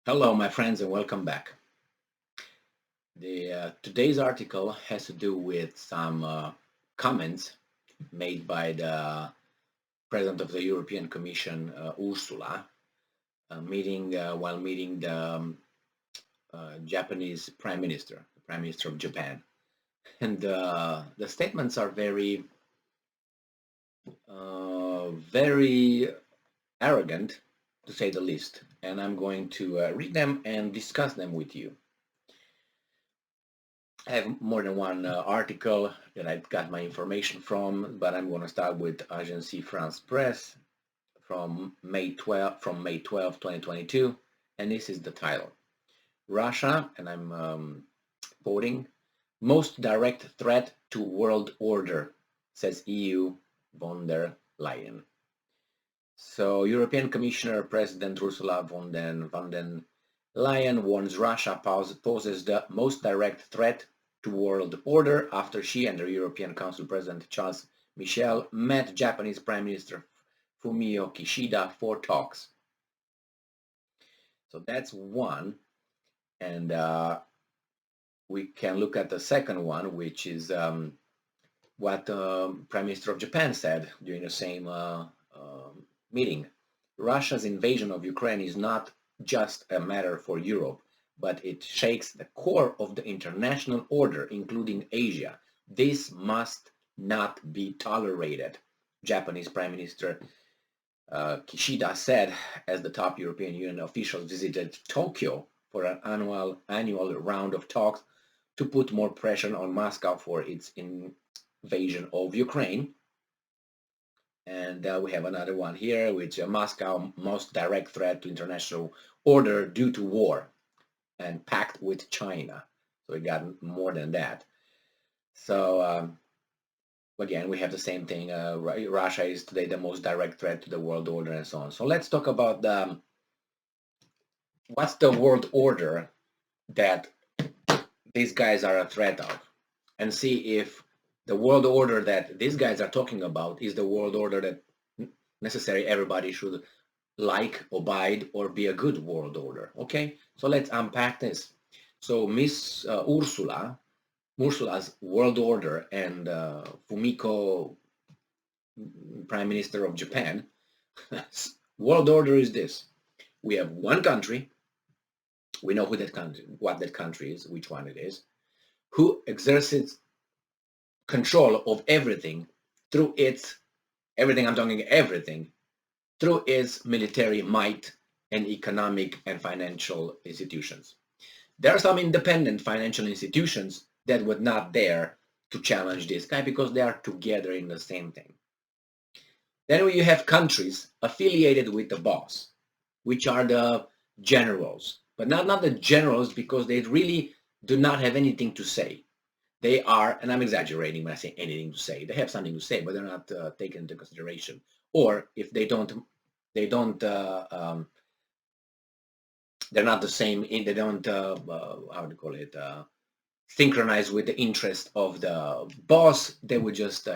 Hello, my friends, and welcome back. Today's article has to do with some comments made by the President of the European Commission, Ursula, while meeting the Japanese Prime Minister, the Prime Minister of Japan. And the statements are very arrogant, to say the least. And I'm going to read them and discuss them with you. I have more than one article that I got my information from, but I'm going to start with Agence France Presse from May 12, 2022, and this is the title. Russia, and I'm quoting, most direct threat to world order, says EU von der Leyen. So European Commissioner President Ursula von der Leyen warns Russia poses the most direct threat to world order after she and the European Council President Charles Michel met Japanese Prime Minister Fumio Kishida for talks. So that's one. And we can look at the second one, which is what Prime Minister of Japan said during the same meeting. Russia's invasion of Ukraine is not just a matter for Europe, but it shakes the core of the international order, including Asia. This must not be tolerated, Japanese Prime Minister Kishida said as the top European Union officials visited Tokyo for an annual round of talks to put more pressure on Moscow for its invasion of Ukraine. And we have another one here, which Moscow most direct threat to international order due to war and pact with China. So we got more than that. So again, we have the same thing. Russia is today the most direct threat to the world order and so on. So let's talk about what's the world order that these guys are a threat of, and see if the world order that these guys are talking about is the world order that necessarily everybody should like, abide, or be a good world order. Okay, so let's unpack this. So Miss Ursula's world order and Fumiko, Prime Minister of Japan, world order is this. We have one country, we know who that country, what that country is, which one it is, who exerts control of everything through everything through its military might and economic and financial institutions. There are some independent financial institutions that would not dare to challenge this guy because they are together in the same thing. Then you have countries affiliated with the boss, which are the generals, but not the generals because they really do not have anything to say. They are, and I'm exaggerating when I say anything to say. They have something to say, but they're not taken into consideration. Or if they're not the same. They don't how do you call it? Synchronize with the interest of the boss. They would just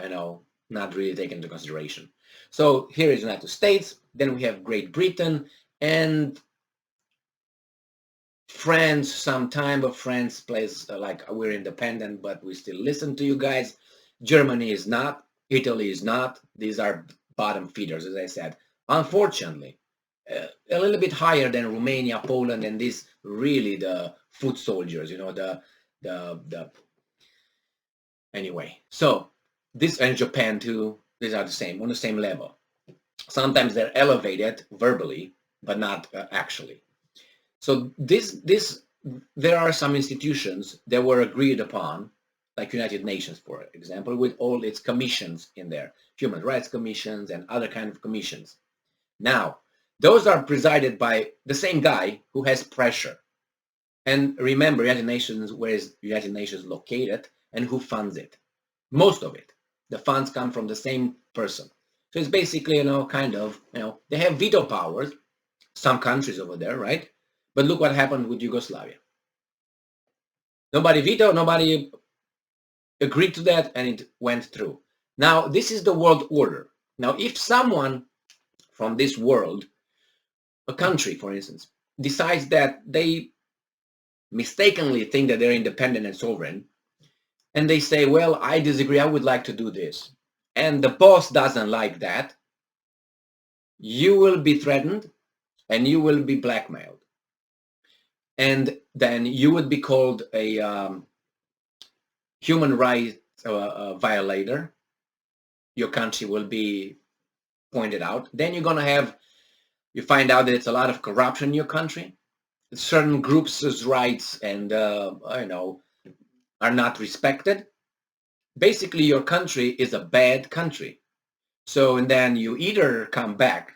not really take into consideration. So here is the United States. Then we have Great Britain and France sometime, but France plays like we're independent, but we still listen to you guys. Germany is not. Italy is not. These are bottom feeders, as I said. Unfortunately, a little bit higher than Romania, Poland, and these really the foot soldiers, the anyway. So this and Japan too, these are the same, on the same level. Sometimes they're elevated verbally, but not actually. So there are some institutions that were agreed upon, like United Nations, for example, with all its commissions in there, human rights commissions and other kind of commissions. Now, those are presided by the same guy who has pressure. And remember, United Nations, where is United Nations located and who funds it? Most of it. The funds come from the same person. So it's basically, they have veto powers, some countries over there, right? But look what happened with Yugoslavia. Nobody vetoed, nobody agreed to that, and it went through. Now, this is the world order. Now, if someone from this world, a country, for instance, decides that they mistakenly think that they're independent and sovereign, and they say, well, I disagree, I would like to do this, and the boss doesn't like that, you will be threatened and you will be blackmailed. And then you would be called a human rights violator. Your country will be pointed out. Then you're going to have, you find out that it's a lot of corruption in your country. Certain groups' rights and, are not respected. Basically, your country is a bad country. So, and then you either come back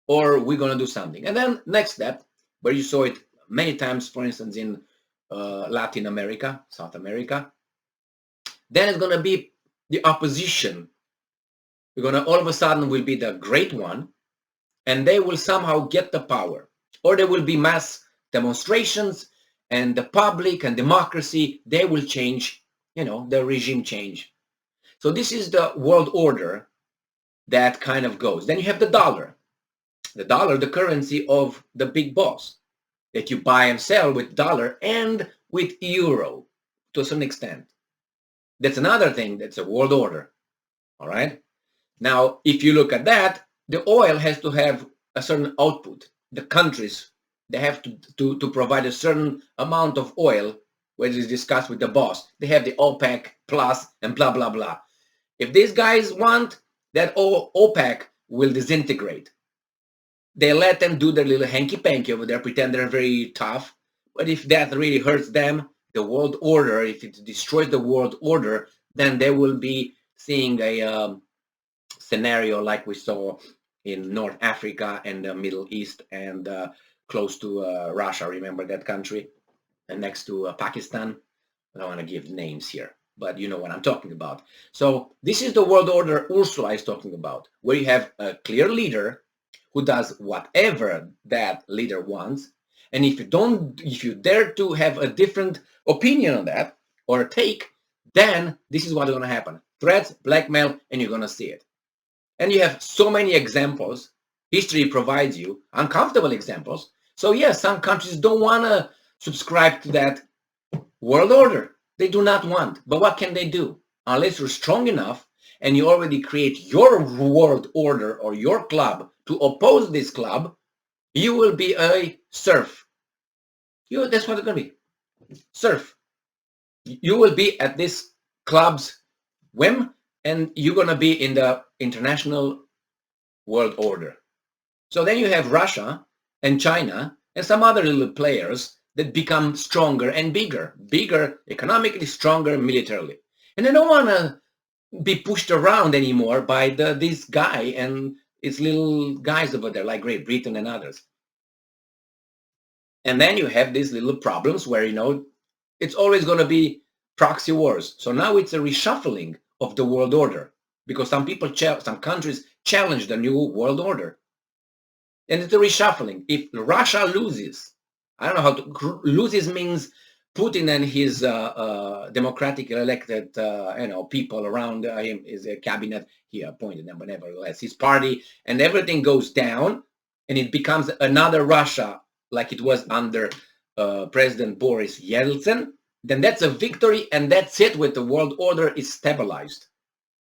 or we're going to do something. And then next step, where you saw it many times, for instance, in Latin America, South America, then it's going to be the opposition. You're going to, all of a sudden, will be the great one, and they will somehow get the power. Or there will be mass demonstrations, and the public and democracy, they will change, the regime change. So this is the world order that kind of goes. Then you have the dollar. The dollar, the currency of the big boss, that you buy and sell with dollar and with euro to some extent. That's another thing, that's a world order. All right. Now, if you look at that, the oil has to have a certain output. The countries, they have to provide a certain amount of oil, which is discussed with the boss. They have the OPEC plus and blah, blah, blah. If these guys want, that OPEC will disintegrate. They let them do their little hanky-panky over there, pretend they're very tough. But if that really hurts them, the world order, if it destroys the world order, then they will be seeing a scenario like we saw in North Africa and the Middle East and close to Russia. Remember that country? And next to Pakistan. I don't want to give names here, but you know what I'm talking about. So this is the world order Ursula is talking about, where you have a clear leader who does whatever that leader wants. And if you dare to have a different opinion on that or a take, then this is what's going to happen. Threats, blackmail, and you're going to see it. And you have so many examples. History provides you uncomfortable examples. So yes, some countries don't want to subscribe to that world order. They do not want. But what can they do? Unless you're strong enough and you already create your world order or your club to oppose this club, you will be a serf. That's what it's going to be. Serf. You will be at this club's whim, and you're going to be in the international world order. So then you have Russia and China and some other little players that become stronger and bigger economically, stronger militarily. And they don't want to be pushed around anymore by this guy and its little guys over there, like Great Britain and others. And then you have these little problems where, it's always going to be proxy wars. So now it's a reshuffling of the world order because some countries challenge the new world order. And it's a reshuffling. If Russia loses, I don't know how to, loses means Putin and his democratically elected, people around him, his cabinet, he appointed them, but nevertheless, his party, and everything goes down, and it becomes another Russia, like it was under President Boris Yeltsin, then that's a victory, and that's it. With the world order is stabilized.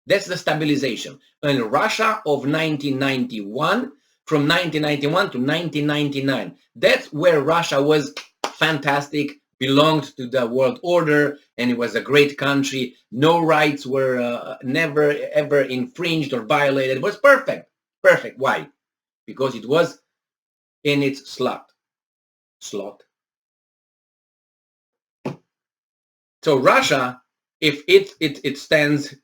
That's the stabilization. And Russia of 1991, from 1991 to 1999, that's where Russia was fantastic, belonged to the world order, and it was a great country. No rights were never, ever infringed or violated. It was perfect. Perfect. Why? Because it was in its slot. So Russia, if it stands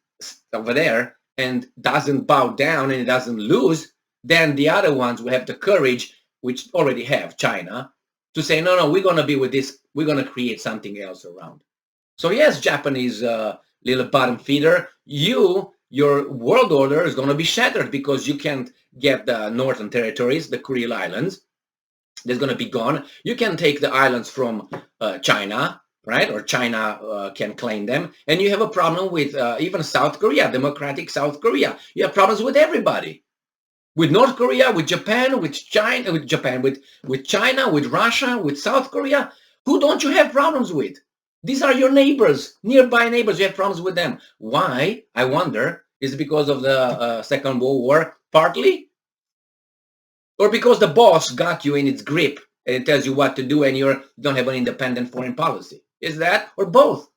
over there and doesn't bow down and it doesn't lose, then the other ones will have the courage, which already have, China, to say, no, we're going to be with this. We're going to create something else around. So yes, Japanese little bottom feeder, your world order is going to be shattered because you can't get the northern territories, the Kuril Islands. That's going to be gone. You can take the islands from China, right? Or China can claim them. And you have a problem with even South Korea, democratic South Korea. You have problems with everybody With North Korea, with Japan, with China, with China, with Russia, with South Korea? Who don't you have problems with? These are your neighbors, nearby neighbors. You have problems with them. Why? I wonder. Is it because of the Second World War, partly? Or because the boss got you in its grip and it tells you what to do and you don't have an independent foreign policy? Is that, or both?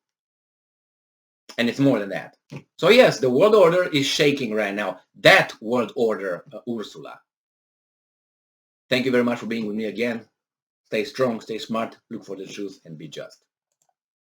And it's more than that. So yes, the world order is shaking right now. That world order, Ursula. Thank you very much for being with me again. Stay strong, stay smart, look for the truth, and be just.